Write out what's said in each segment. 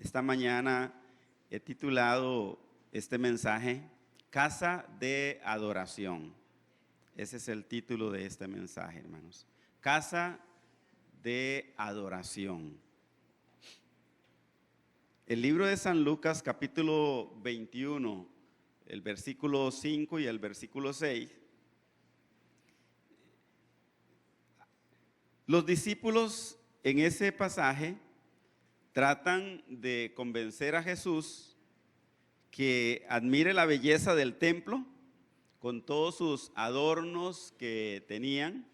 Esta mañana he titulado este mensaje Casa de Adoración. Ese es el título de este mensaje, hermanos. Casa de Adoración. El libro de San Lucas, capítulo 21, el versículo 5 y el versículo 6. Los discípulos en ese pasaje tratan de convencer a Jesús que admire la belleza del templo con todos sus adornos que tenían.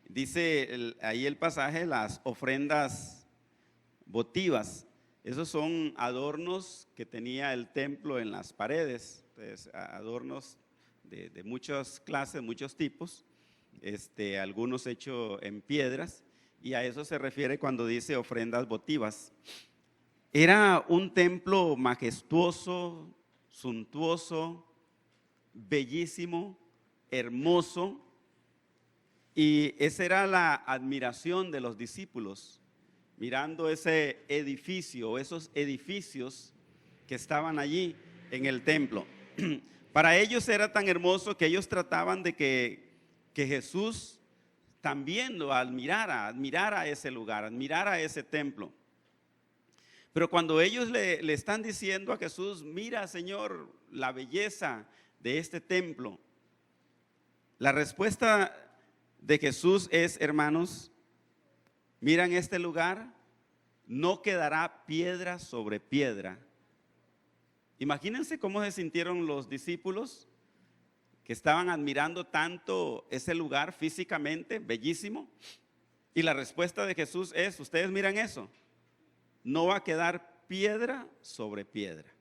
Dice ahí el pasaje, las ofrendas votivas. Esos son adornos que tenía el templo en las paredes, entonces, adornos de muchas clases, muchos tipos, algunos hechos en piedras, y a eso se refiere cuando dice ofrendas votivas. Era un templo majestuoso, suntuoso, bellísimo, hermoso, y esa era la admiración de los discípulos, mirando ese edificio, esos edificios que estaban allí en el templo. Para ellos era tan hermoso que ellos trataban de que Jesús también lo admirara ese lugar, admirara ese templo. Pero cuando ellos le están diciendo a Jesús, mira, Señor, la belleza de este templo, la respuesta de Jesús es, hermanos, miran este lugar, no quedará piedra sobre piedra. Imagínense cómo se sintieron los discípulos que estaban admirando tanto ese lugar físicamente, bellísimo. Y la respuesta de Jesús es, ustedes miran eso, no va a quedar piedra sobre piedra.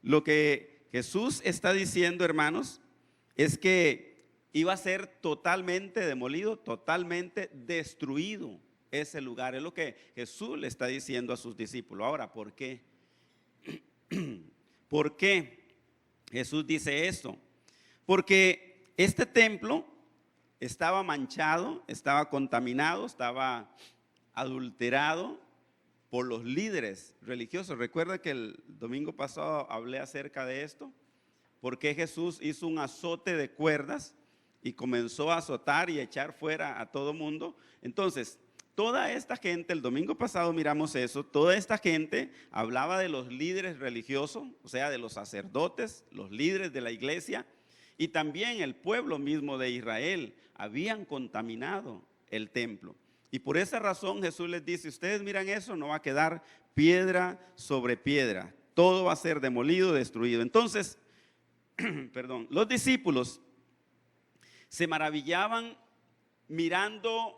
Lo que Jesús está diciendo, hermanos, es que iba a ser totalmente demolido, totalmente destruido ese lugar. Es lo que Jesús le está diciendo a sus discípulos. Ahora, ¿por qué? ¿Por qué Jesús dice esto? Porque este templo estaba manchado, estaba contaminado, estaba adulterado por los líderes religiosos. Recuerda que el domingo pasado hablé acerca de esto, porque Jesús hizo un azote de cuerdas y comenzó a azotar y echar fuera a todo mundo. Entonces, toda esta gente, el domingo pasado miramos eso, toda esta gente hablaba de los líderes religiosos, o sea, de los sacerdotes, los líderes de la iglesia, y también el pueblo mismo de Israel habían contaminado el templo. Y por esa razón Jesús les dice, ustedes miran eso, no va a quedar piedra sobre piedra, todo va a ser demolido, destruido. Entonces, los discípulos se maravillaban mirando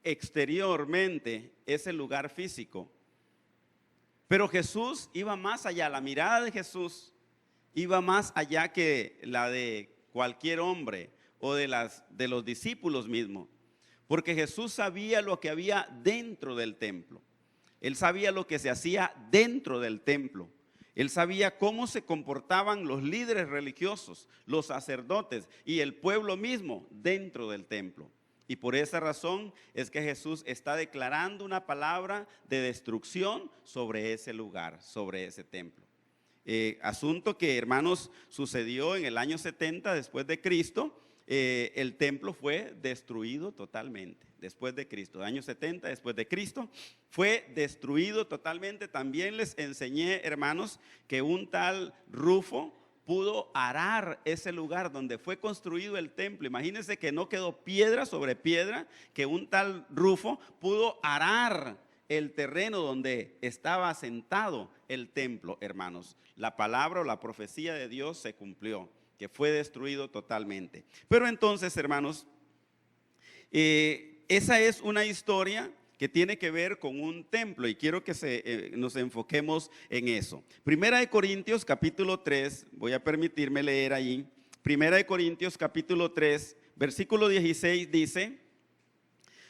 exteriormente ese lugar físico, pero Jesús iba más allá. La mirada de Jesús iba más allá que la de cualquier hombre o de los discípulos mismos, porque Jesús sabía lo que había dentro del templo. Él sabía lo que se hacía dentro del templo. Él sabía cómo se comportaban los líderes religiosos, los sacerdotes y el pueblo mismo dentro del templo. Y por esa razón es que Jesús está declarando una palabra de destrucción sobre ese lugar, sobre ese templo. Asunto que, hermanos, sucedió en el año 70 después de Cristo. El templo fue destruido totalmente después de Cristo. Año 70 después de Cristo fue destruido totalmente. También les enseñé, hermanos, que un tal Rufo pudo arar ese lugar donde fue construido el templo. Imagínense que no quedó piedra sobre piedra, que un tal Rufo pudo arar el terreno donde estaba asentado el templo, hermanos. La palabra o la profecía de Dios se cumplió, que fue destruido totalmente. Pero entonces, hermanos, esa es una historia que tiene que ver con un templo y quiero que nos enfoquemos en eso. Primera de Corintios capítulo 3, voy a permitirme leer ahí. Primera de Corintios capítulo 3, versículo 16 dice,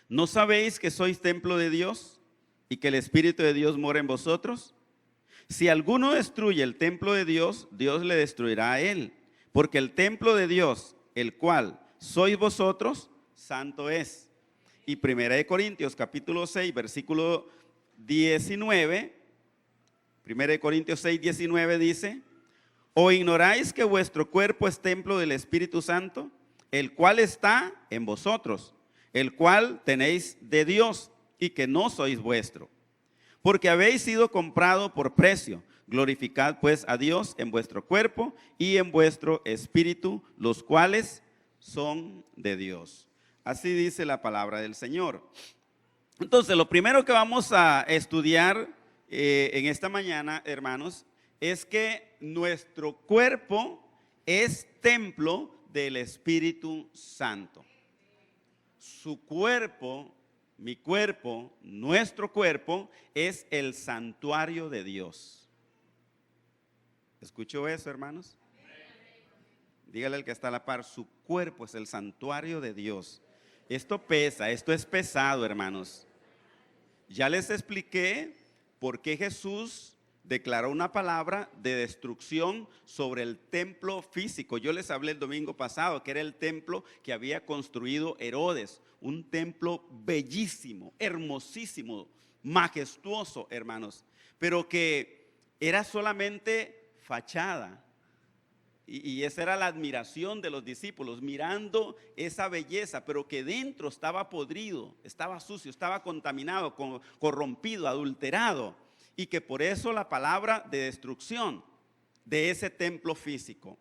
¿no sabéis que sois templo de Dios y que el Espíritu de Dios mora en vosotros? Si alguno destruye el templo de Dios, Dios le destruirá a él, porque el templo de Dios, el cual sois vosotros, santo es. Y Primera de Corintios capítulo 6, versículo 19, Primera de Corintios 6, 19 dice: ¿o ignoráis que vuestro cuerpo es templo del Espíritu Santo, el cual está en vosotros, el cual tenéis de Dios, y que no sois vuestro? Porque habéis sido comprado por precio. Glorificad pues a Dios en vuestro cuerpo y en vuestro espíritu, los cuales son de Dios. Así dice la palabra del Señor. Entonces, lo primero que vamos a estudiar en esta mañana, hermanos, es que nuestro cuerpo es templo del Espíritu Santo. Su cuerpo, mi cuerpo, nuestro cuerpo es el santuario de Dios. ¿Escuchó eso, hermanos? Dígale al que está a la par, su cuerpo es el santuario de Dios. Esto pesa, esto es pesado, hermanos. Ya les expliqué por qué Jesús declaró una palabra de destrucción sobre el templo físico. Yo les hablé el domingo pasado que era el templo que había construido Herodes, un templo bellísimo, hermosísimo, majestuoso, hermanos, pero que era solamente fachada. Y esa era la admiración de los discípulos, mirando esa belleza, pero que dentro estaba podrido, estaba sucio, estaba contaminado, corrompido, adulterado. Y que por eso la palabra de destrucción de ese templo físico.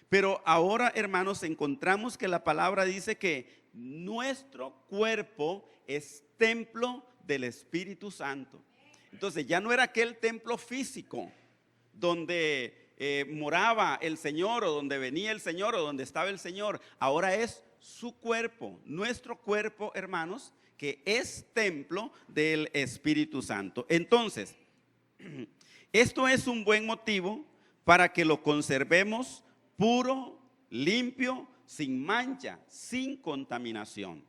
Pero ahora, hermanos, encontramos que la palabra dice que nuestro cuerpo es templo del Espíritu Santo. Entonces ya no era aquel templo físico donde moraba el Señor, o donde venía el Señor, o donde estaba el Señor. Ahora es su cuerpo, nuestro cuerpo, hermanos, que es templo del Espíritu Santo. Entonces, esto es un buen motivo para que lo conservemos puro, limpio, sin mancha, sin contaminación.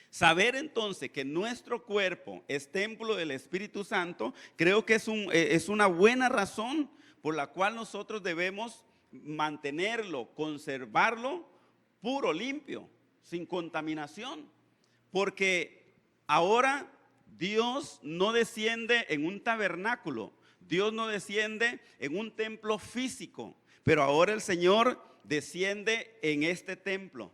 Saber entonces que nuestro cuerpo es templo del Espíritu Santo, creo que es una buena razón por la cual nosotros debemos mantenerlo, conservarlo puro, limpio, sin contaminación. Porque ahora Dios no desciende en un tabernáculo, Dios no desciende en un templo físico, pero ahora el Señor desciende en este templo,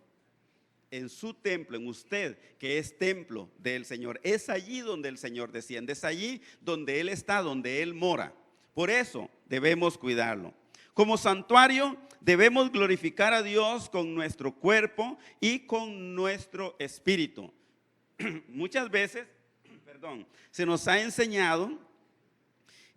en su templo, en usted, que es templo del Señor. Es allí donde el Señor desciende, es allí donde Él está, donde Él mora. Por eso debemos cuidarlo. Como santuario debemos glorificar a Dios con nuestro cuerpo y con nuestro espíritu. Muchas veces, se nos ha enseñado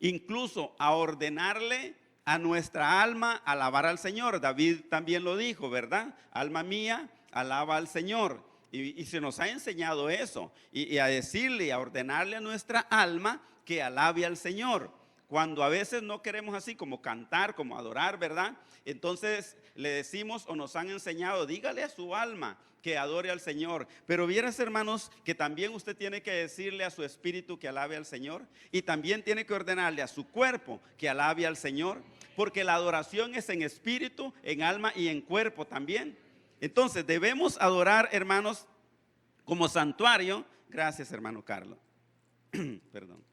incluso a ordenarle a nuestra alma alabar al Señor. David también lo dijo, ¿verdad? Alma mía, alaba al Señor. Y se nos ha enseñado eso. Y a decirle, a ordenarle a nuestra alma que alabe al Señor. Cuando a veces no queremos así como cantar, como adorar, ¿verdad? Entonces le decimos o nos han enseñado, dígale a su alma que adore al Señor. Pero vieras, hermanos, que también usted tiene que decirle a su espíritu que alabe al Señor. Y también tiene que ordenarle a su cuerpo que alabe al Señor. Porque la adoración es en espíritu, en alma y en cuerpo también. Entonces debemos adorar, hermanos, como santuario. Gracias, hermano Carlos. Perdón.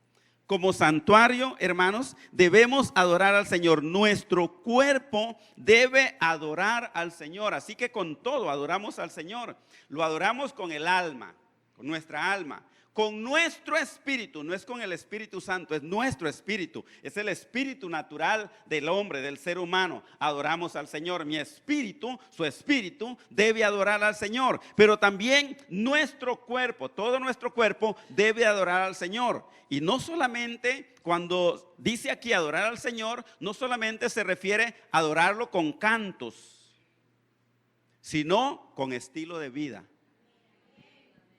Como santuario, hermanos, debemos adorar al Señor. Nuestro cuerpo debe adorar al Señor. Así que con todo adoramos al Señor. Lo adoramos con el alma, con nuestra alma, con nuestro espíritu. No es con el Espíritu Santo, es nuestro espíritu. Es el espíritu natural del hombre, del ser humano. Adoramos al Señor. Mi espíritu, su espíritu, debe adorar al Señor. Pero también nuestro cuerpo, todo nuestro cuerpo debe adorar al Señor. Y no solamente cuando dice aquí adorar al Señor, no solamente se refiere a adorarlo con cantos, sino con estilo de vida.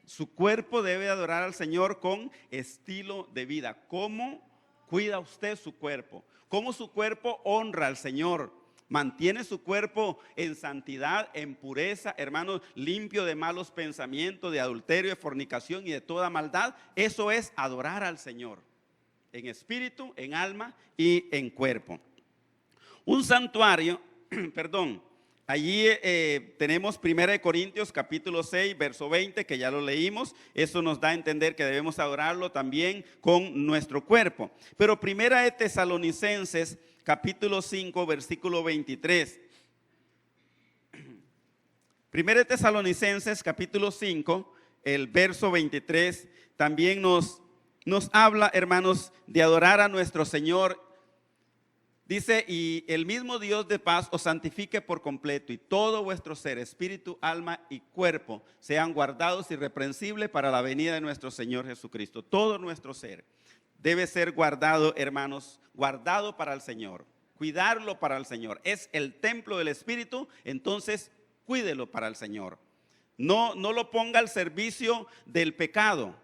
Su cuerpo debe adorar al Señor con estilo de vida. ¿Cómo cuida usted su cuerpo? ¿Cómo su cuerpo honra al Señor? Mantiene su cuerpo en santidad, en pureza, hermanos, limpio de malos pensamientos, de adulterio, de fornicación y de toda maldad. Eso es adorar al Señor, en espíritu, en alma y en cuerpo. Un santuario, Allí tenemos 1 Corintios capítulo 6, verso 20, que ya lo leímos. Eso nos da a entender que debemos adorarlo también con nuestro cuerpo. Pero 1 Tesalonicenses capítulo 5, versículo 23. 1 Tesalonicenses capítulo 5, el verso 23, también nos habla, hermanos, de adorar a nuestro Señor. Dice, y el mismo Dios de paz os santifique por completo, y todo vuestro ser, espíritu, alma y cuerpo, sean guardados irreprensibles para la venida de nuestro Señor Jesucristo. Todo nuestro ser debe ser guardado, hermanos, guardado para el Señor, cuidarlo para el Señor. Es el templo del Espíritu, entonces cuídelo para el Señor. No lo ponga al servicio del pecado,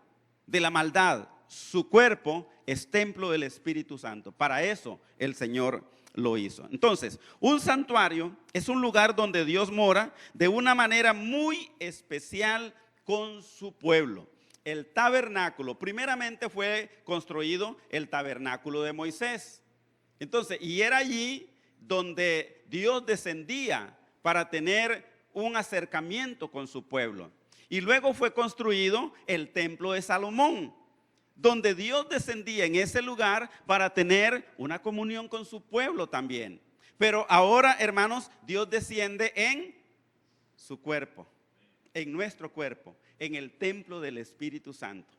de la maldad. Su cuerpo es templo del Espíritu Santo. Para eso el Señor lo hizo. Entonces, un santuario es un lugar donde Dios mora de una manera muy especial con su pueblo. El tabernáculo, primeramente fue construido el tabernáculo de Moisés. Entonces, y era allí donde Dios descendía para tener un acercamiento con su pueblo. Y luego fue construido el templo de Salomón, donde Dios descendía en ese lugar para tener una comunión con su pueblo también. Pero ahora, hermanos, Dios desciende en su cuerpo, en nuestro cuerpo, en el templo del Espíritu Santo.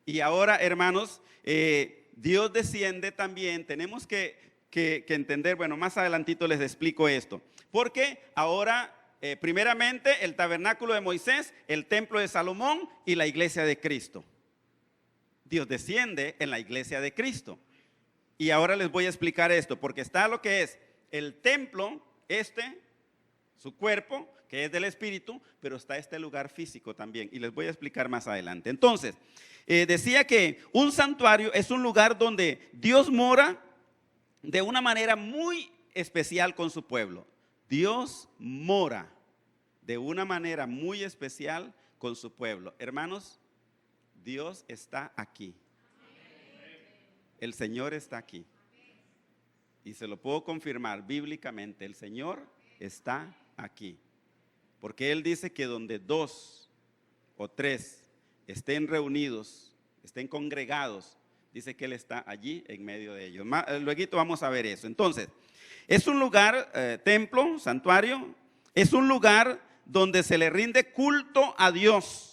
Y ahora, hermanos, Dios desciende también. Tenemos que entender, bueno, más adelantito les explico esto. Porque ahora, primeramente, el tabernáculo de Moisés, el templo de Salomón y la iglesia de Cristo. Dios desciende en la iglesia de Cristo. Y ahora les voy a explicar esto, porque está lo que es el templo, su cuerpo, que es del Espíritu, pero está este lugar físico también. Y les voy a explicar más adelante. Entonces, decía que un santuario es un lugar donde Dios mora de una manera muy especial con su pueblo. Dios mora de una manera muy especial con su pueblo. Hermanos, Dios está aquí. El Señor está aquí. Y se lo puedo confirmar bíblicamente. El Señor está aquí. Porque Él dice que donde 2 o 3 estén reunidos, estén congregados, dice que Él está allí en medio de ellos. Luego vamos a ver eso. Entonces, es un lugar, templo, santuario, es un lugar donde se le rinde culto a Dios.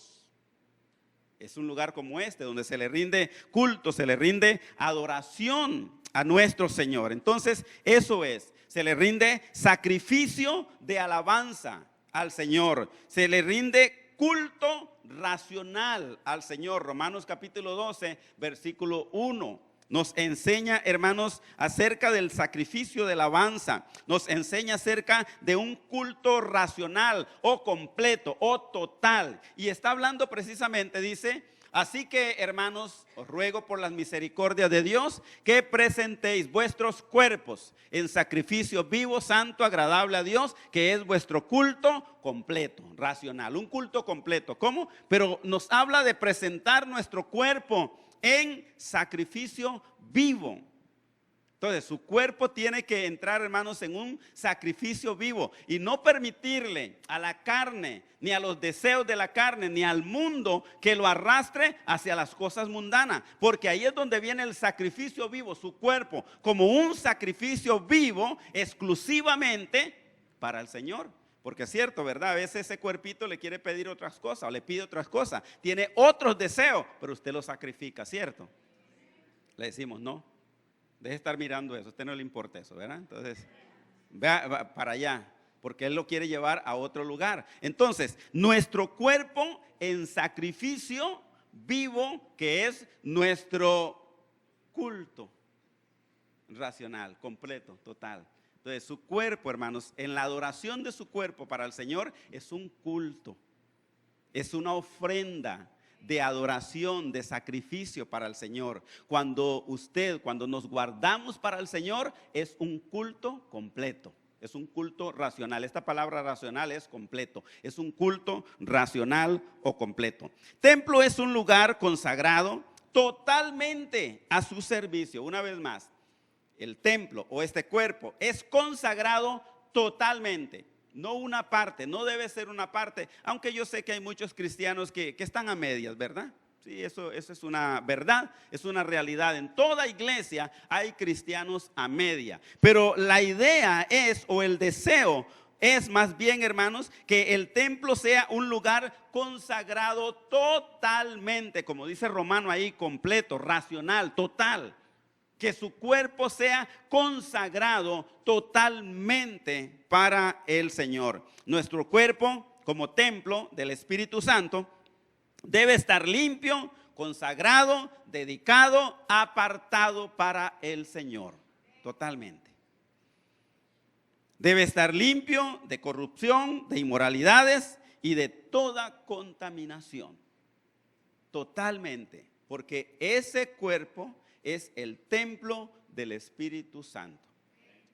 Es un lugar como este, donde se le rinde culto, se le rinde adoración a nuestro Señor. Entonces, eso es, se le rinde sacrificio de alabanza al Señor. Se le rinde culto racional al Señor. Romanos capítulo 12, versículo 1. Nos enseña, hermanos, acerca del sacrificio de alabanza. Nos enseña acerca de un culto racional o completo o total. Y está hablando precisamente, dice, así que, hermanos, os ruego por las misericordias de Dios que presentéis vuestros cuerpos en sacrificio vivo, santo, agradable a Dios, que es vuestro culto completo, racional. Un culto completo. ¿Cómo? Pero nos habla de presentar nuestro cuerpo en sacrificio vivo. Entonces su cuerpo tiene que entrar, hermanos, en un sacrificio vivo y no permitirle a la carne, ni a los deseos de la carne, ni al mundo que lo arrastre hacia las cosas mundanas, porque ahí es donde viene el sacrificio vivo, su cuerpo como un sacrificio vivo exclusivamente para el Señor. Porque es cierto, ¿verdad? A veces ese cuerpito le quiere pedir otras cosas o le pide otras cosas. Tiene otros deseos, pero usted lo sacrifica, ¿cierto? Le decimos, no, deje de estar mirando eso, a usted no le importa eso, ¿verdad? Entonces, va para allá, porque Él lo quiere llevar a otro lugar. Entonces, nuestro cuerpo en sacrificio vivo, que es nuestro culto racional, completo, total. Entonces su cuerpo, hermanos, en la adoración de su cuerpo para el Señor es un culto, es una ofrenda de adoración, de sacrificio para el Señor. Cuando nos guardamos para el Señor, es un culto completo, es un culto racional. Esta palabra racional es completo, es un culto racional o completo. Templo es un lugar consagrado totalmente a su servicio. Una vez más, el templo o este cuerpo es consagrado totalmente. no una parte, no debe ser una parte, aunque yo sé que hay muchos cristianos que están a medias, ¿verdad? Sí, eso es una verdad, es una realidad. En toda iglesia hay cristianos a media, pero la idea es, o el deseo es más bien, hermanos, que el templo sea un lugar consagrado totalmente, como dice Romano ahí, completo, racional, total. Que su cuerpo sea consagrado totalmente para el Señor. Nuestro cuerpo, como templo del Espíritu Santo, debe estar limpio, consagrado, dedicado, apartado para el Señor. Totalmente. Debe estar limpio de corrupción, de inmoralidades y de toda contaminación. Totalmente. Porque ese cuerpo es el templo del Espíritu Santo.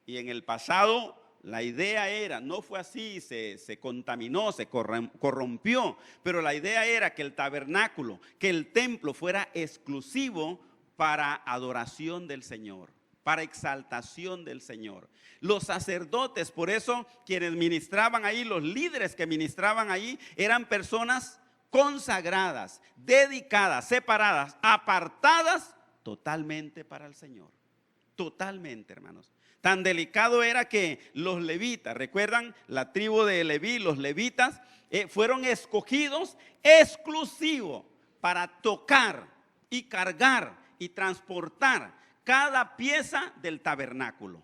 Y en el pasado la idea era, no fue así, se contaminó, se corrompió, pero la idea era que el tabernáculo, que el templo fuera exclusivo para adoración del Señor, para exaltación del Señor. Los sacerdotes, por eso quienes ministraban ahí, los líderes que ministraban ahí, eran personas consagradas, dedicadas, separadas, apartadas totalmente para el Señor. Totalmente, hermanos. Tan delicado era que los levitas, recuerdan la tribu de Leví, los levitas fueron escogidos exclusivos para tocar y cargar y transportar cada pieza del tabernáculo.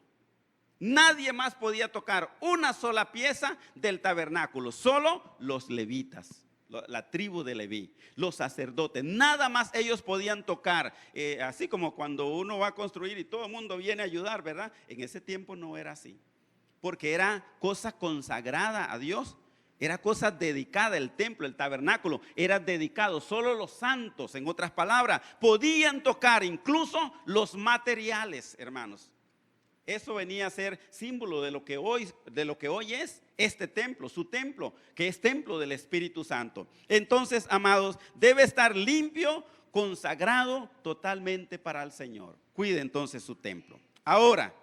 Nadie más podía tocar una sola pieza del tabernáculo, solo los levitas. La tribu de Leví, los sacerdotes, nada más ellos podían tocar, así como cuando uno va a construir y todo el mundo viene a ayudar, ¿verdad? En ese tiempo no era así, porque era cosa consagrada a Dios, era cosa dedicada. El templo, el tabernáculo era dedicado, solo los santos, en otras palabras, podían tocar incluso los materiales, hermanos. Eso venía a ser símbolo de lo que hoy es este templo, su templo, que es templo del Espíritu Santo. Entonces, amados, debe estar limpio, consagrado totalmente para el Señor. Cuide entonces su templo. Ahora,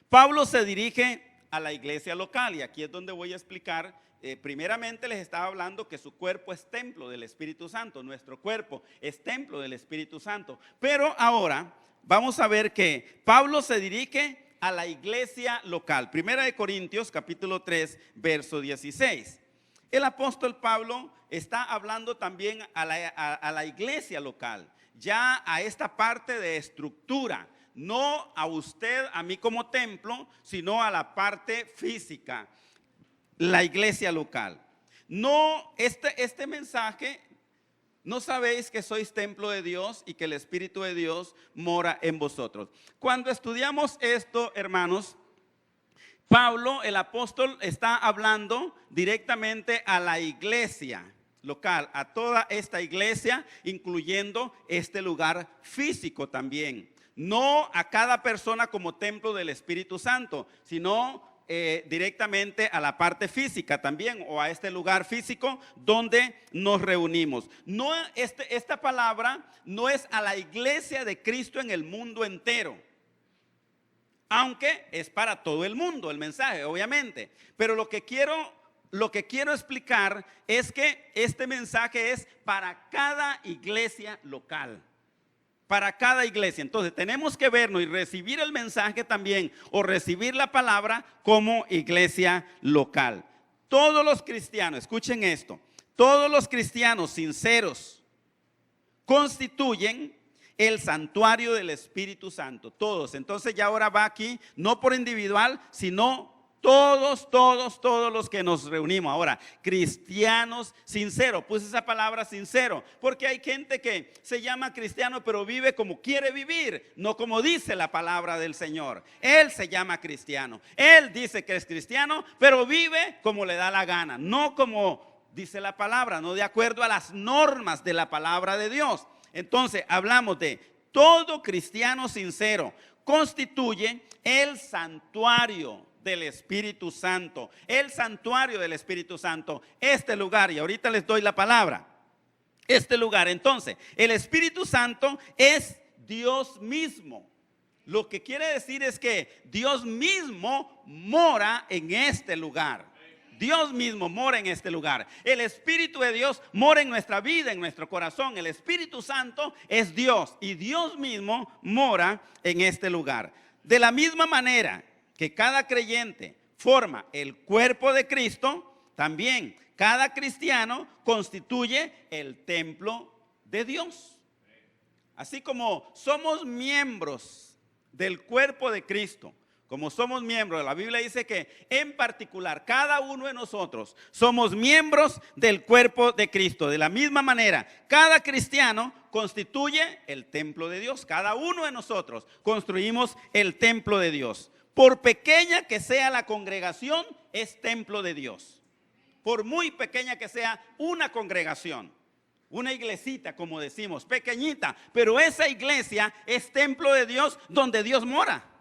Pablo se dirige a la iglesia local y aquí es donde voy a explicar. Primeramente les estaba hablando que su cuerpo es templo del Espíritu Santo. Nuestro cuerpo es templo del Espíritu Santo. Pero ahora vamos a ver que Pablo se dirige a la iglesia local. Primera de Corintios capítulo 3 verso 16. El apóstol Pablo está hablando también a la iglesia local, ya a esta parte de estructura, no a usted, a mí como templo, sino a la parte física, la iglesia local. No, este mensaje, ¿no sabéis que sois templo de Dios y que el Espíritu de Dios mora en vosotros? Cuando estudiamos esto, hermanos, Pablo, el apóstol, está hablando directamente a la iglesia local, a toda esta iglesia, incluyendo este lugar físico también. No a cada persona como templo del Espíritu Santo, sino directamente a la parte física también, o a este lugar físico donde nos reunimos. No, esta palabra no es a la iglesia de Cristo en el mundo entero, aunque es para todo el mundo el mensaje, obviamente. Pero lo que quiero explicar es que este mensaje es para cada iglesia local. Para cada iglesia. Entonces tenemos que vernos y recibir el mensaje también, o recibir la palabra como iglesia local. Todos los cristianos, escuchen esto, todos los cristianos sinceros constituyen el santuario del Espíritu Santo, todos. Entonces ya ahora va aquí, no por individual, sino todos los que nos reunimos. Ahora, cristianos sinceros, puse esa palabra sincero, porque hay gente que se llama cristiano pero vive como quiere vivir, no como dice la palabra del Señor. Él se llama cristiano, él dice que es cristiano, pero vive como le da la gana, no como dice la palabra, no de acuerdo a las normas de la palabra de Dios. Entonces hablamos de todo cristiano sincero constituye el santuario del Espíritu Santo, el santuario del Espíritu Santo, este lugar, y ahorita les doy la palabra, este lugar. Entonces, el Espíritu Santo es Dios mismo, Lo que quiere decir es que Dios mismo mora en este lugar. Dios mismo mora en este lugar. El Espíritu de Dios mora en nuestra vida, en nuestro corazón. El Espíritu Santo es Dios y Dios mismo mora en este lugar. De la misma manera que cada creyente forma el cuerpo de Cristo, también cada cristiano constituye el templo de Dios. Así como somos miembros del cuerpo de Cristo, como somos miembros, la Biblia dice que en particular cada uno de nosotros somos miembros del cuerpo de Cristo. De la misma manera, cada cristiano constituye el templo de Dios. Cada uno de nosotros construimos el templo de Dios. Por pequeña que sea la congregación, es templo de Dios. Por muy pequeña que sea una congregación, una iglesita, como decimos, pequeñita, pero esa iglesia es templo de Dios donde Dios mora.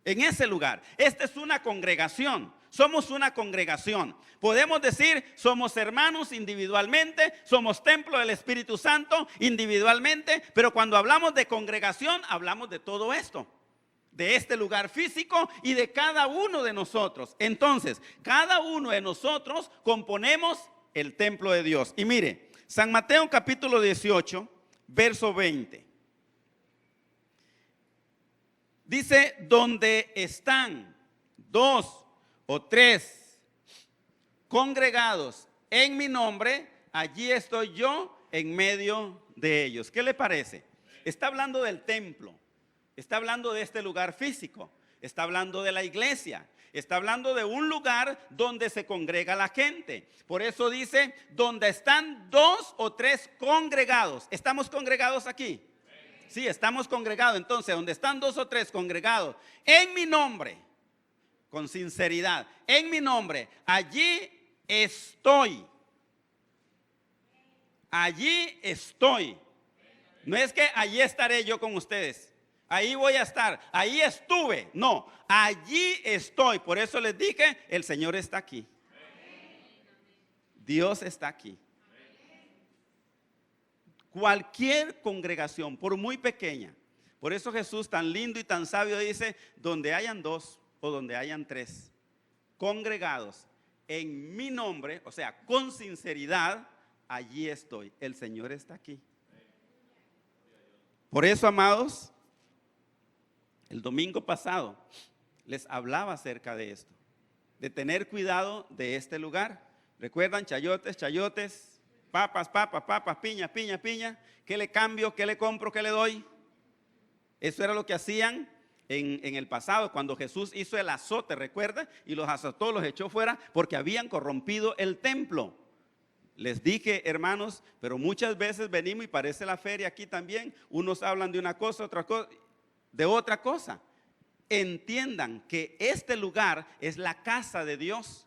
En ese lugar, esta es una congregación, somos una congregación. Podemos decir, somos hermanos individualmente, somos templo del Espíritu Santo individualmente, pero cuando hablamos de congregación, hablamos de todo esto, de este lugar físico y de cada uno de nosotros. Entonces, cada uno de nosotros componemos el templo de Dios. Y mire, San Mateo capítulo 18, verso 20. Dice, donde están 2 o 3 congregados en mi nombre, allí estoy yo en medio de ellos. ¿Qué le parece? Está hablando del templo, está hablando de este lugar físico, está hablando de la iglesia, está hablando de un lugar donde se congrega la gente. Por eso dice, donde están 2 o 3 congregados. ¿Estamos congregados aquí? Sí, estamos congregados. Entonces, donde están 2 o 3 congregados en mi nombre, con sinceridad, en mi nombre, allí estoy. Allí estoy. No es que allí estaré yo con ustedes, ahí voy a estar, ahí estuve. No, allí estoy. Por eso les dije, el Señor está aquí. Dios está aquí. Cualquier congregación, por muy pequeña. Por eso Jesús, tan lindo y tan sabio, dice, donde hayan 2 o donde hayan 3 congregados en mi nombre, o sea, con sinceridad, allí estoy. El Señor está aquí. Por eso, amados, el domingo pasado les hablaba acerca de esto, de tener cuidado de este lugar. ¿Recuerdan? Chayotes, chayotes. Papas, papas, papas, piña, piña, piña. ¿Qué le cambio? ¿Qué le compro? ¿Qué le doy? Eso era lo que hacían en el pasado, cuando Jesús hizo el azote, ¿recuerda? Y los azotó, los echó fuera porque habían corrompido el templo. Les dije, hermanos, pero muchas veces venimos y parece la feria aquí también. Unos hablan de una cosa, otra cosa, de otra cosa. Entiendan que este lugar es la casa de Dios.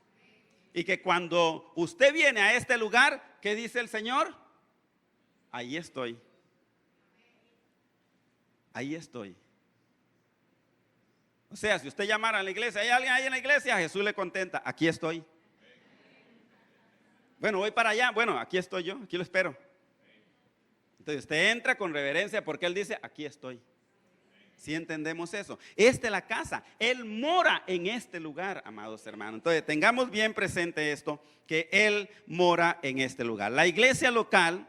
Y que cuando usted viene a este lugar, ¿qué dice el Señor? Ahí estoy. Ahí estoy. O sea, si usted llamara a la iglesia, ¿hay alguien ahí en la iglesia? Jesús le contenta, aquí estoy. Bueno, voy para allá. Bueno, aquí estoy yo, aquí lo espero. Entonces usted entra con reverencia porque Él dice, aquí estoy. ¿Sí entendemos eso? Esta es la casa. Él mora en este lugar, amados hermanos. Entonces tengamos bien presente esto, que Él mora en este lugar. La iglesia local,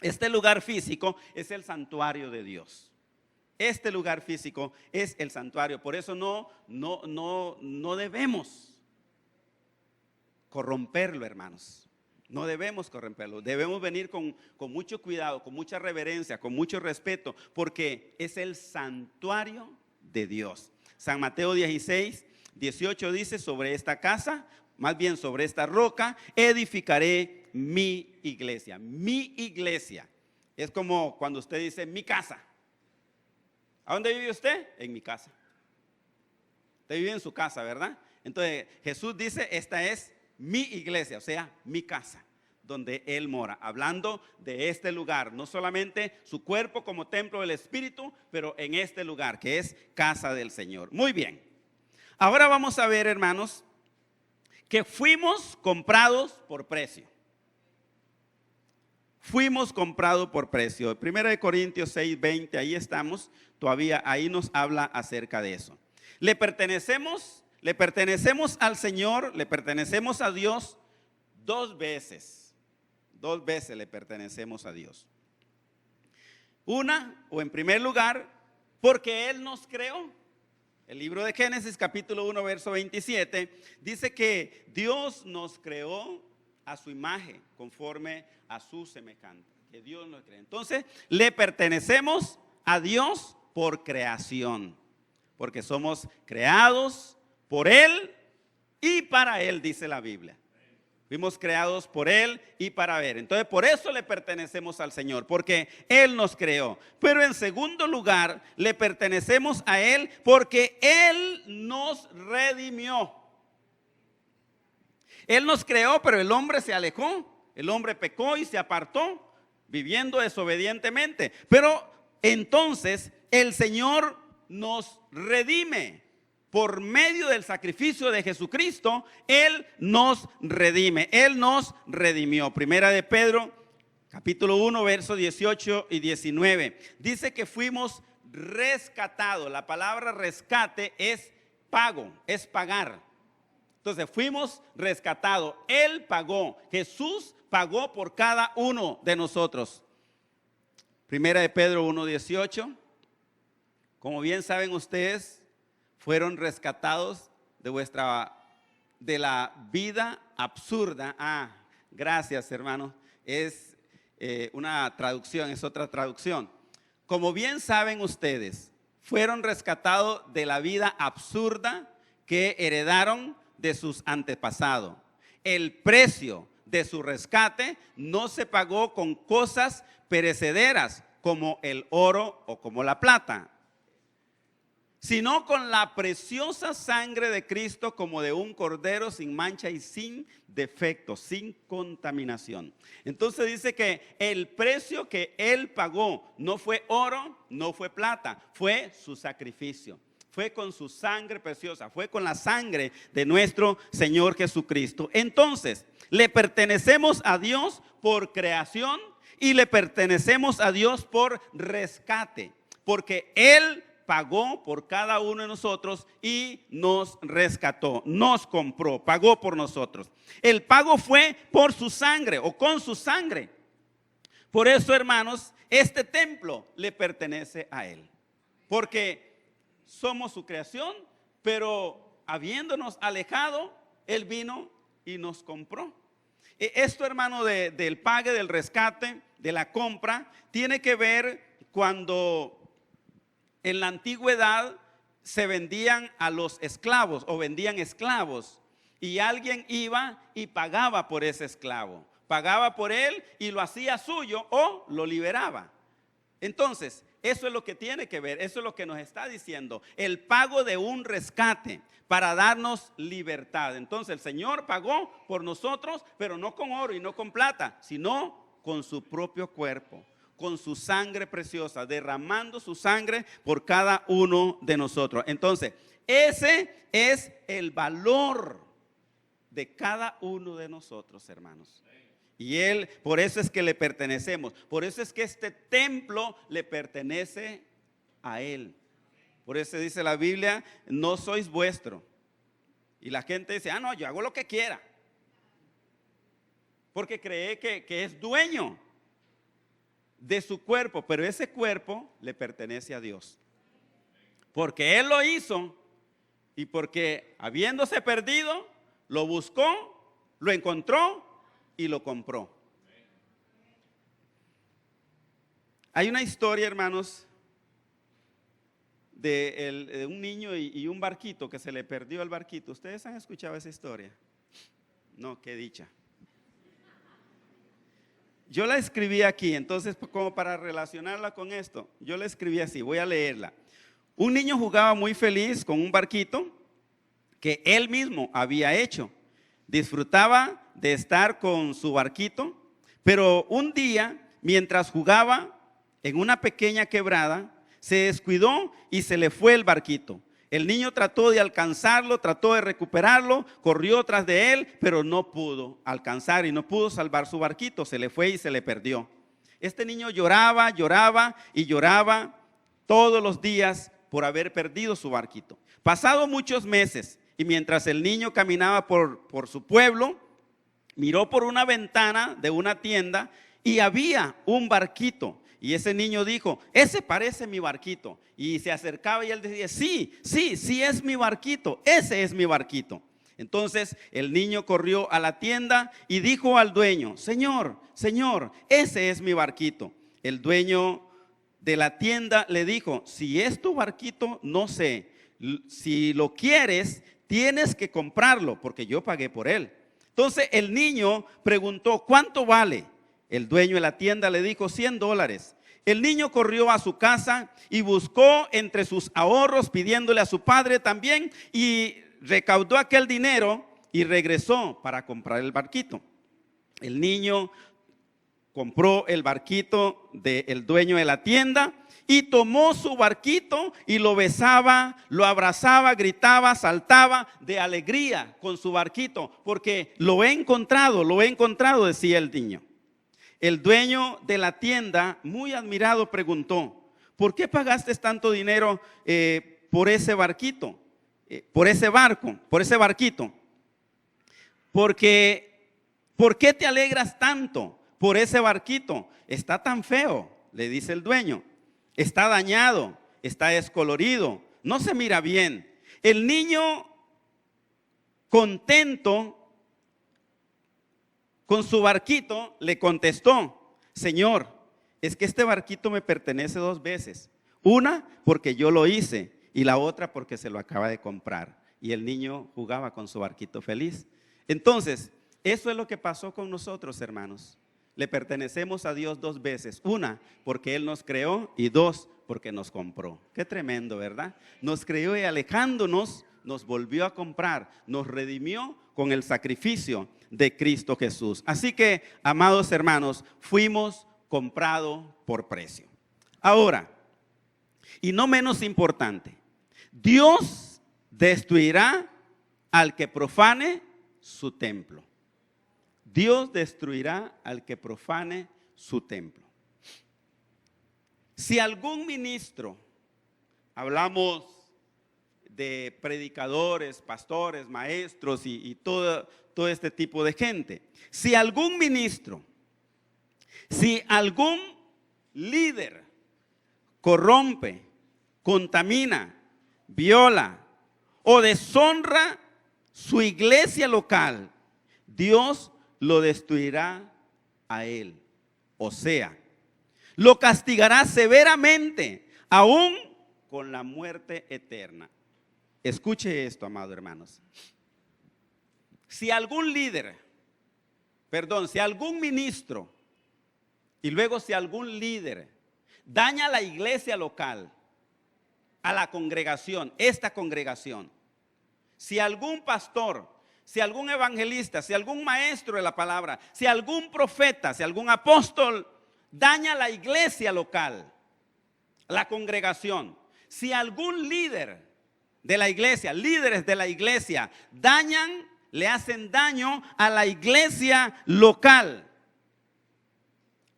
este lugar físico, es el santuario de Dios. Este lugar físico es el santuario. Por eso no debemos corromperlo, hermanos. No debemos corromperlo, debemos venir con mucho cuidado, con mucha reverencia, con mucho respeto, porque es el santuario de Dios. San Mateo 16, 18 dice, sobre esta casa, más bien sobre esta roca, edificaré mi iglesia. Mi iglesia. Es como cuando usted dice, mi casa. ¿A dónde vive usted? En mi casa. Usted vive en su casa, ¿verdad? Entonces Jesús dice, esta es mi iglesia, o sea, mi casa, donde Él mora. Hablando de este lugar, no solamente su cuerpo como templo del Espíritu, pero en este lugar que es casa del Señor. Muy bien. Ahora vamos a ver, hermanos, que fuimos comprados por precio. fuimos comprados por precio. 1 Corintios 6:20, ahí estamos, todavía ahí nos habla acerca de eso. Le pertenecemos al Señor, le pertenecemos a Dios dos veces le pertenecemos a Dios. Una, o en primer lugar, porque Él nos creó. El libro de Génesis capítulo 1 verso 27 dice que Dios nos creó a su imagen, conforme a su semejanza, que Dios nos creó. Entonces le pertenecemos a Dios por creación, porque somos creados por Él y para Él, dice la Biblia. Fuimos creados por Él y para Él. Entonces por eso le pertenecemos al Señor, porque Él nos creó. Pero en segundo lugar, le pertenecemos a Él porque Él nos redimió. Él nos creó, pero el hombre se alejó. El hombre pecó y se apartó, viviendo desobedientemente. Pero entonces el Señor nos redime. Por medio del sacrificio de Jesucristo, Él nos redime, Él nos redimió. Primera de Pedro, capítulo 1, versos 18 y 19. Dice que fuimos rescatados. La palabra rescate es pago, es pagar. Entonces fuimos rescatados. Él pagó, Jesús pagó por cada uno de nosotros. Primera de Pedro 1, 18. Como bien saben ustedes, fueron rescatados de la vida absurda. Gracias, hermano. Es una traducción, es otra traducción. Como bien saben ustedes, fueron rescatados de la vida absurda que heredaron de sus antepasados. El precio de su rescate no se pagó con cosas perecederas como el oro o como la plata, sino con la preciosa sangre de Cristo, como de un cordero sin mancha y sin defecto, sin contaminación. Entonces dice que el precio que Él pagó no fue oro, no fue plata, fue su sacrificio. Fue con su sangre preciosa, fue con la sangre de nuestro Señor Jesucristo. Entonces, le pertenecemos a Dios por creación y le pertenecemos a Dios por rescate, porque Él pagó por cada uno de nosotros y nos rescató, nos compró, pagó por nosotros. El pago fue por su sangre o con su sangre. Por eso, hermanos, este templo le pertenece a Él, porque somos su creación, pero habiéndonos alejado, Él vino y nos compró. Esto, hermano, del pague, del rescate, de la compra, tiene que ver cuando en la antigüedad se vendían a los esclavos o vendían esclavos, y alguien iba y pagaba por ese esclavo, pagaba por él y lo hacía suyo o lo liberaba. Entonces, eso es lo que tiene que ver, eso es lo que nos está diciendo, el pago de un rescate para darnos libertad. Entonces el Señor pagó por nosotros, pero no con oro y no con plata, sino con su propio cuerpo, con su sangre preciosa, derramando su sangre por cada uno de nosotros. Entonces, ese es el valor de cada uno de nosotros, hermanos. Y Él, por eso es que le pertenecemos, por eso es que este templo le pertenece a Él. Por eso dice la Biblia, no sois vuestro. Y la gente dice, no, yo hago lo que quiera, porque cree que es dueño de su cuerpo, pero ese cuerpo le pertenece a Dios, porque Él lo hizo y porque habiéndose perdido, lo buscó, lo encontró y lo compró. Hay una historia, hermanos, de un niño y un barquito que se le perdió el barquito. ¿Ustedes han escuchado esa historia? No, qué dicha. Yo la escribí aquí, entonces como para relacionarla con esto, yo la escribí así, voy a leerla. Un niño jugaba muy feliz con un barquito que él mismo había hecho. Disfrutaba de estar con su barquito, pero un día, mientras jugaba en una pequeña quebrada, se descuidó y se le fue el barquito. El niño trató de alcanzarlo, trató de recuperarlo, corrió tras de él, pero no pudo alcanzar y no pudo salvar su barquito. Se le fue y se le perdió. Este niño lloraba, lloraba y lloraba todos los días por haber perdido su barquito. Pasado muchos meses, y mientras el niño caminaba por su pueblo, miró por una ventana de una tienda y había un barquito. Y ese niño dijo, ese parece mi barquito. Y se acercaba y él decía, sí es mi barquito, ese es mi barquito. Entonces el niño corrió a la tienda y dijo al dueño, Señor, ese es mi barquito. El dueño de la tienda le dijo, si es tu barquito, no sé, si lo quieres, tienes que comprarlo porque yo pagué por él. Entonces el niño preguntó, ¿cuánto vale? El dueño de la tienda le dijo, $100. El niño corrió a su casa y buscó entre sus ahorros pidiéndole a su padre también y recaudó aquel dinero y regresó para comprar el barquito. El niño compró el barquito del dueño de la tienda y tomó su barquito y lo besaba, lo abrazaba, gritaba, saltaba de alegría con su barquito porque lo he encontrado, decía el niño. El dueño de la tienda, muy admirado, preguntó, ¿por qué pagaste tanto dinero por ese barquito? Por ese barquito. Porque, ¿por qué te alegras tanto por ese barquito? Está tan feo, le dice el dueño. Está dañado, está descolorido, no se mira bien. El niño, contento con su barquito, le contestó, Señor, es que este barquito me pertenece 2 veces. Una porque yo lo hice y la otra porque se lo acaba de comprar. Y el niño jugaba con su barquito feliz. Entonces, eso es lo que pasó con nosotros, hermanos. Le pertenecemos a Dios 2 veces. Una, porque Él nos creó y 2, porque nos compró. Qué tremendo, ¿verdad? Nos creó y alejándonos, nos volvió a comprar. Nos redimió con el sacrificio de Cristo Jesús. Así que, amados hermanos, fuimos comprados por precio. Ahora, y no menos importante, Dios destruirá al que profane su templo. Dios destruirá al que profane su templo. Si algún ministro, hablamos de predicadores, pastores, maestros y todo este tipo de gente, si algún ministro, si algún líder corrompe, contamina, viola o deshonra su iglesia local, Dios lo destruirá a él. O sea, lo castigará severamente, aún con la muerte eterna. Escuche esto, amados hermanos. Si algún ministro, y luego si algún líder daña a la iglesia local, a la congregación, esta congregación, si algún pastor, si algún evangelista, si algún maestro de la palabra, si algún profeta, si algún apóstol daña a la iglesia local, la congregación, si algún líder de la iglesia, líderes de la iglesia dañan, le hacen daño a la iglesia local,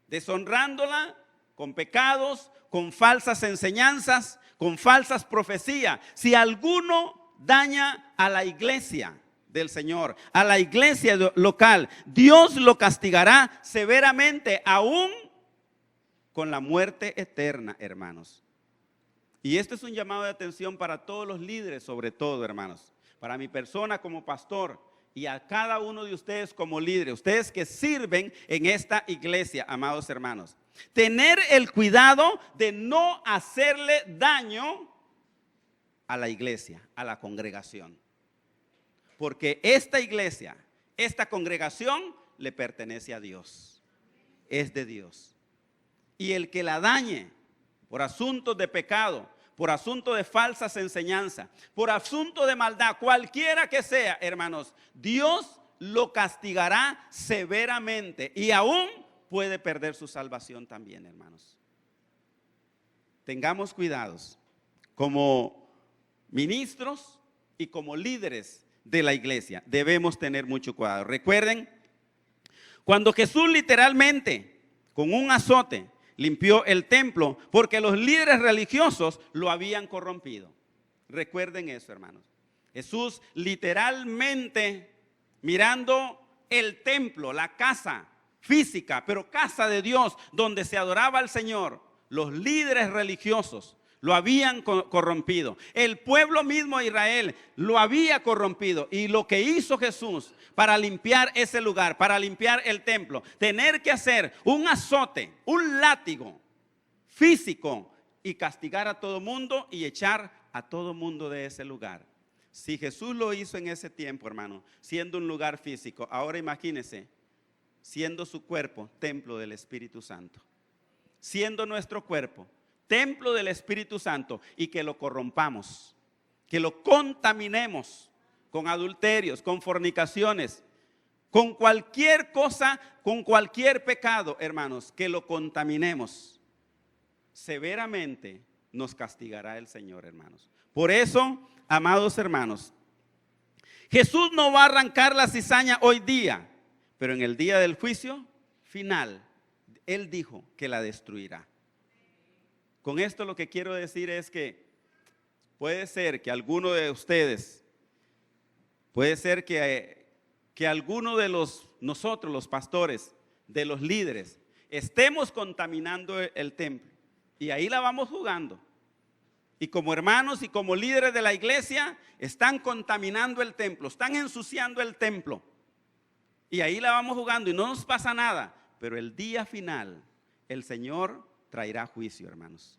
deshonrándola con pecados, con falsas enseñanzas, con falsas profecías. Si alguno daña a la iglesia del Señor, a la iglesia local, Dios lo castigará severamente, aún con la muerte eterna, hermanos. Y esto es un llamado de atención para todos los líderes, sobre todo, hermanos, para mi persona como pastor y a cada uno de ustedes como líderes, ustedes que sirven en esta iglesia, amados hermanos. Tener el cuidado de no hacerle daño a la iglesia, a la congregación. Porque esta iglesia, esta congregación le pertenece a Dios. Es de Dios. Y el que la dañe por asuntos de pecado, por asunto de falsas enseñanzas, por asunto de maldad, cualquiera que sea, hermanos, Dios lo castigará severamente y aún puede perder su salvación también, hermanos. Tengamos cuidados como ministros y como líderes de la iglesia. Debemos tener mucho cuidado. Recuerden, cuando Jesús literalmente, con un azote, limpió el templo, porque los líderes religiosos lo habían corrompido. Recuerden eso, hermanos. Jesús literalmente, mirando el templo, la casa física, pero casa de Dios, donde se adoraba al Señor, los líderes religiosos lo habían corrompido. El pueblo mismo de Israel lo había corrompido. Y lo que hizo Jesús para limpiar ese lugar, para limpiar el templo, tener que hacer un azote, un látigo físico y castigar a todo mundo y echar a todo mundo de ese lugar. Si Jesús lo hizo en ese tiempo, hermano, siendo un lugar físico, ahora imagínense, siendo su cuerpo templo del Espíritu Santo, siendo nuestro cuerpo templo del Espíritu Santo, y que lo corrompamos, que lo contaminemos con adulterios, con fornicaciones, con cualquier cosa, con cualquier pecado, hermanos, que lo contaminemos, severamente nos castigará el Señor, hermanos. Por eso, amados hermanos, Jesús no va a arrancar la cizaña hoy día, pero en el día del juicio final, Él dijo que la destruirá. Con esto lo que quiero decir es que puede ser que alguno de ustedes, puede ser que alguno de nosotros, los pastores, de los líderes, estemos contaminando el templo, y ahí la vamos jugando. Y como hermanos y como líderes de la iglesia, están contaminando el templo, están ensuciando el templo, y ahí la vamos jugando y no nos pasa nada. Pero el día final, el Señor traerá juicio, hermanos.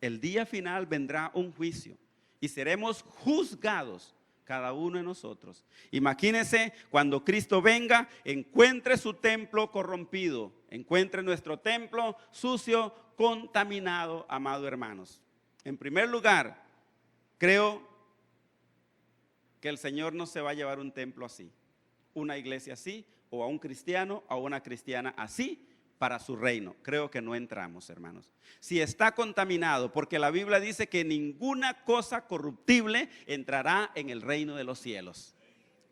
El día final vendrá un juicio y seremos juzgados cada uno de nosotros. Imagínense cuando Cristo venga, encuentre su templo corrompido, encuentre nuestro templo sucio, contaminado, amados hermanos. En primer lugar, creo que el Señor no se va a llevar un templo así, una iglesia así, o a un cristiano o a una cristiana así para su reino. Creo que no entramos, hermanos. Si está contaminado, porque la Biblia dice que ninguna cosa corruptible entrará en el reino de los cielos.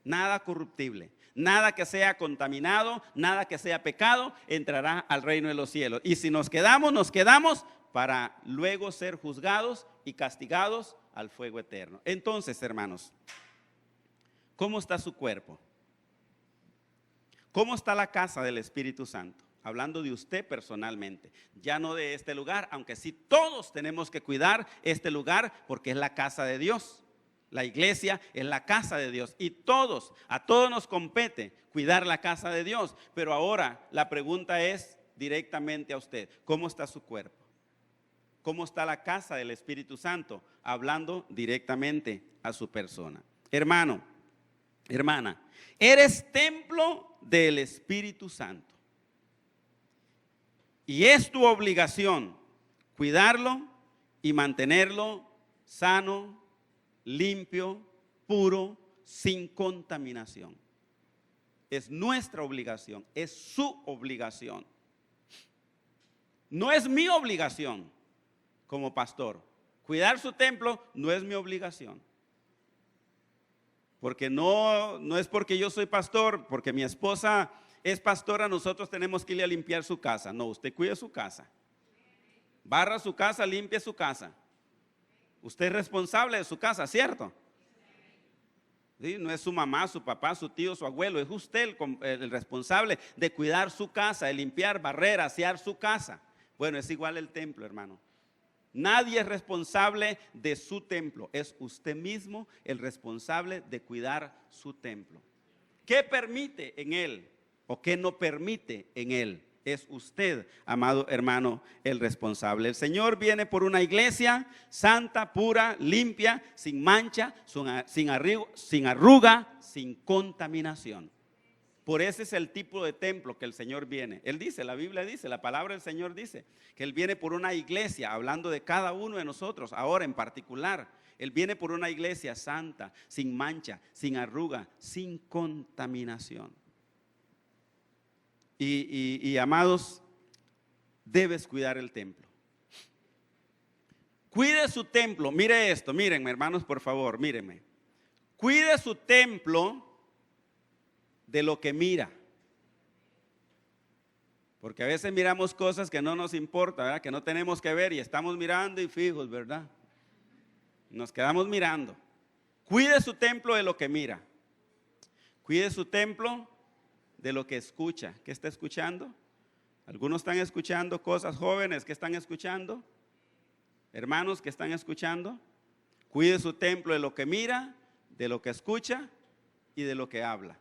Nada corruptible, nada que sea contaminado, nada que sea pecado, entrará al reino de los cielos. Y si nos quedamos para luego ser juzgados y castigados al fuego eterno. Entonces, hermanos, ¿cómo está su cuerpo? ¿Cómo está la casa del Espíritu Santo? Hablando de usted personalmente, ya no de este lugar, aunque sí todos tenemos que cuidar este lugar porque es la casa de Dios. La iglesia es la casa de Dios y a todos nos compete cuidar la casa de Dios. Pero ahora la pregunta es directamente a usted: ¿cómo está su cuerpo? ¿Cómo está la casa del Espíritu Santo? Hablando directamente a su persona. Hermano, hermana, eres templo del Espíritu Santo. Y es tu obligación cuidarlo y mantenerlo sano, limpio, puro, sin contaminación. Es nuestra obligación, es su obligación. No es mi obligación como pastor. Cuidar su templo no es mi obligación. Porque no es porque yo soy pastor, porque mi esposa es pastora, nosotros tenemos que ir a limpiar su casa. No, usted cuide su casa. Barra su casa, limpie su casa. Usted es responsable de su casa, ¿cierto? ¿Sí? No es su mamá, su papá, su tío, su abuelo. Es usted el responsable de cuidar su casa, de limpiar, barrer, asear su casa. Bueno, es igual el templo, hermano. Nadie es responsable de su templo. Es usted mismo el responsable de cuidar su templo. ¿Qué permite en él o qué no permite en él? Es usted, amado hermano, el responsable. El Señor viene por una iglesia santa, pura, limpia, sin mancha, sin arruga, sin contaminación. Por ese es el tipo de templo que el Señor viene. Él dice, la Biblia dice, la palabra del Señor dice que Él viene por una iglesia, hablando de cada uno de nosotros, ahora en particular. Él viene por una iglesia santa, sin mancha, sin arruga, sin contaminación. Y amados, debes cuidar el templo. Cuide su templo. Mire esto, mírenme, hermanos, por favor, mírenme. Cuide su templo de lo que mira. Porque a veces miramos cosas que no nos importa, ¿verdad? Que no tenemos que ver y estamos mirando y fijos, ¿verdad? Nos quedamos mirando. Cuide su templo de lo que mira. Cuide su templo de lo que escucha. ¿Qué está escuchando? Algunos están escuchando cosas. Jóvenes, ¿qué están escuchando? Hermanos, ¿qué están escuchando? Cuide su templo de lo que mira, de lo que escucha y de lo que habla.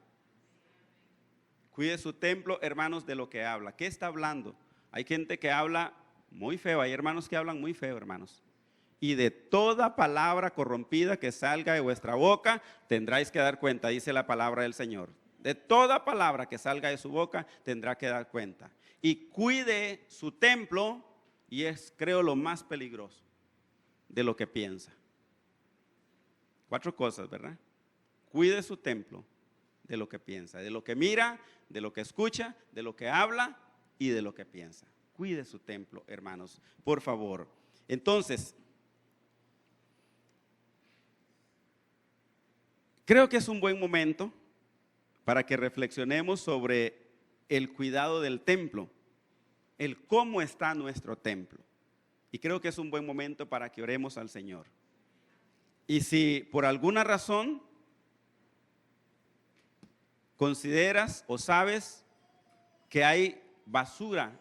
Cuide su templo, hermanos, de lo que habla. ¿Qué está hablando? Hay gente que habla muy feo. Hay hermanos que hablan muy feo, hermanos. Y de toda palabra corrompida que salga de vuestra boca, tendráis que dar cuenta, dice la palabra del Señor. De toda palabra que salga de su boca, tendrá que dar cuenta. Y cuide su templo, y es, creo, lo más peligroso de lo que piensa. 4 cosas, ¿verdad? Cuide su templo de lo que piensa, de lo que mira, de lo que escucha, de lo que habla y de lo que piensa. Cuide su templo, hermanos, por favor. Entonces, creo que es un buen momento para que reflexionemos sobre el cuidado del templo, el cómo está nuestro templo. Y creo que es un buen momento para que oremos al Señor. Y si por alguna razón consideras o sabes que hay basura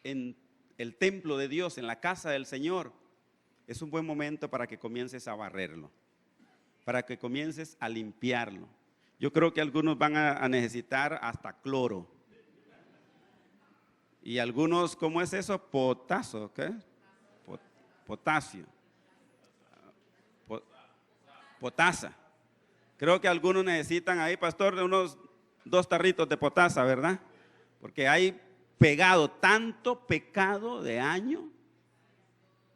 en el templo de Dios, en la casa del Señor, es un buen momento para que comiences a barrerlo, para que comiences a limpiarlo. Yo creo que algunos van a necesitar hasta cloro. Y algunos, ¿cómo es eso? Potasio, ¿qué? Potasio. Potasa. Creo que algunos necesitan ahí, pastor, de unos 2 tarritos de potasa, ¿verdad? Porque hay pegado tanto pecado de año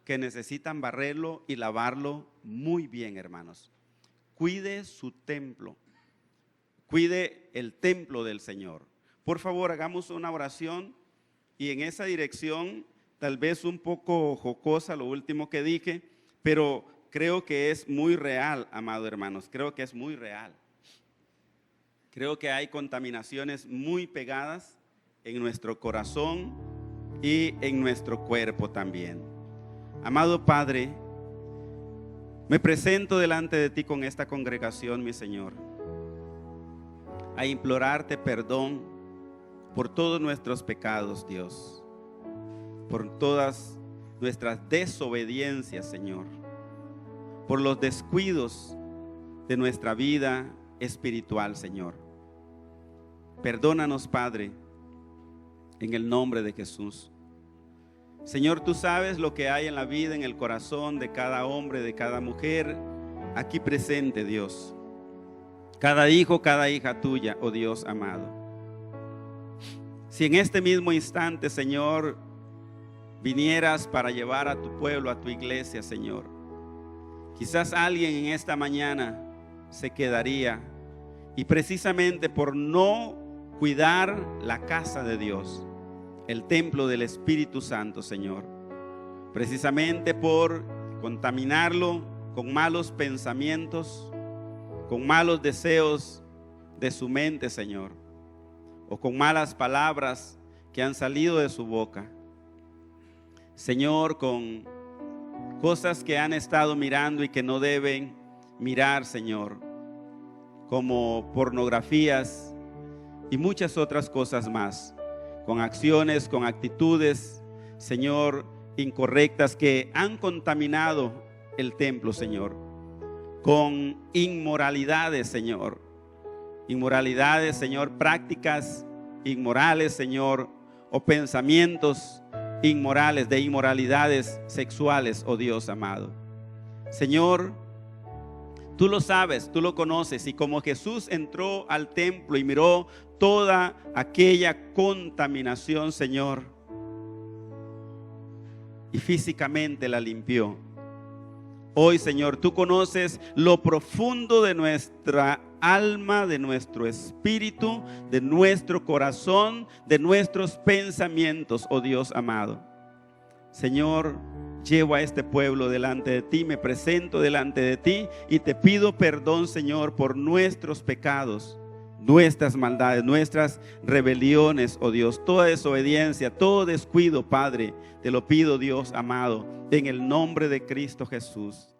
que necesitan barrerlo y lavarlo muy bien, hermanos. Cuide su templo. Cuide el templo del Señor. Por favor, hagamos una oración y en esa dirección, tal vez un poco jocosa lo último que dije, pero creo que es muy real, amado hermanos, creo que es muy real. Creo que hay contaminaciones muy pegadas en nuestro corazón y en nuestro cuerpo también. Amado Padre, me presento delante de ti con esta congregación, mi Señor, a implorarte perdón por todos nuestros pecados, Dios, por todas nuestras desobediencias, Señor, por los descuidos de nuestra vida espiritual, Señor. Perdónanos, Padre, en el nombre de Jesús. Señor, tú sabes lo que hay en la vida, en el corazón de cada hombre, de cada mujer aquí presente, Dios. Cada hijo, cada hija tuya, oh Dios amado. Si en este mismo instante, Señor, vinieras para llevar a tu pueblo, a tu iglesia, Señor, quizás alguien en esta mañana se quedaría y precisamente por no cuidar la casa de Dios, el templo del Espíritu Santo, Señor, precisamente por contaminarlo con malos pensamientos, con malos deseos de su mente, Señor, o con malas palabras que han salido de su boca, Señor, con cosas que han estado mirando y que no deben mirar, Señor, como pornografías y muchas otras cosas más, con acciones, con actitudes, Señor, incorrectas que han contaminado el templo, Señor, con inmoralidades, Señor, prácticas inmorales, Señor, o pensamientos inmorales, de inmoralidades sexuales, oh Dios amado. Señor, tú lo sabes, tú lo conoces, y como Jesús entró al templo y miró toda aquella contaminación, Señor, y físicamente la limpió, hoy, Señor, tú conoces lo profundo de nuestra alma, de nuestro espíritu, de nuestro corazón, de nuestros pensamientos, oh Dios amado. Señor, llevo a este pueblo delante de ti, me presento delante de ti y te pido perdón, Señor, por nuestros pecados, nuestras maldades, nuestras rebeliones, oh Dios, toda desobediencia, todo descuido, Padre, te lo pido, Dios amado, en el nombre de Cristo Jesús.